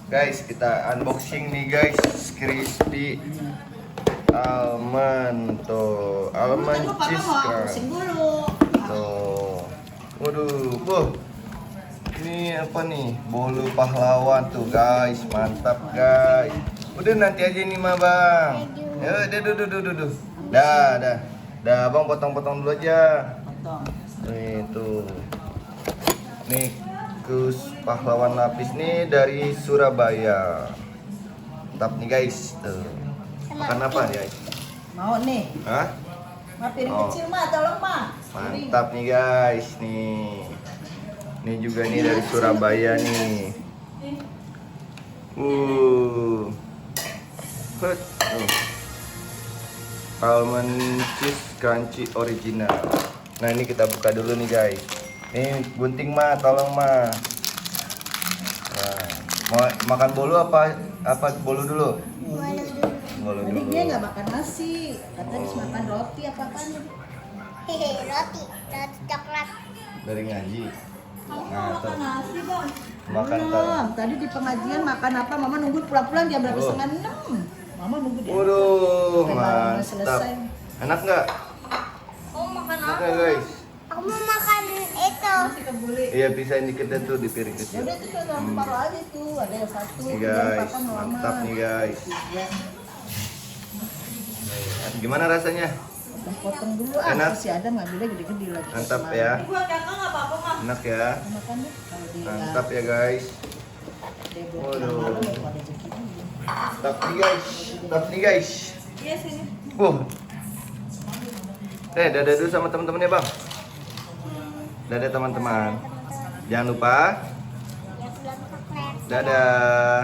Guys, kita unboxing nih guys, crispy almond tuh, almond cheese kan. Tuh, waduh, ini apa nih? Bolu pahlawan tuh guys, mantap guys. Udah nanti aja nih mah bang. Ya, duh. Dah, bang potong-potong dulu aja. Nih tuh, nih kus pahlawan lapis nih dari Surabaya. Mantap nih guys, tuh. Makan apa nih guys? Mau nih? Hah? Mah piring Oh. kecil mah, tolong mah. Mantap nih guys, nih. Ini juga nih dari Surabaya nih. Hut. Almond cheese crunchy original. Nah, ini kita buka dulu nih guys. Nih, gunting mah, tolong mah. Nah, mau makan bolu apa bolu dulu? Bolu Tadi dulu. dia nggak makan nasi, katanya harus makan roti apa-apaan. Roti coklat. Dari ngaji. Kamu Nah, mau makan tuh. nasi bang? Makan Belum. Tadi di pengajian makan apa? Mama nunggu pulang-pulang jam berapa? Oh. Setengah 6. Mama nunggu dia. Waduh, Sampai malamnya mantap. selesai. Enak nggak? Kamu makan Enak apa? nggak guys? Aku mau makan itu. Nasi kebuli. Iya, pisahin dikit deh tuh di piring Ya kecil. udah tuh langsung taruh aja tuh. Ada yang satu. Nih jangan guys, makan lama. mantap nih guys. Ya, Gimana rasanya? potong dulu Enak. Si Adam ngambilnya gede-gede lagi. Mantap ya. Gua kakak nggak apa-apa mah. Enak ya. Makan deh. Kalau dia Mantap ya guys. dia Waduh. malam ya pada rezeki dulu. Mantap nih guys. Mantap nih guys. Iya sini. Dadah dulu sama teman-temannya bang. Dadah teman-teman. Jangan lupa. Ya belum coklat. Dadah.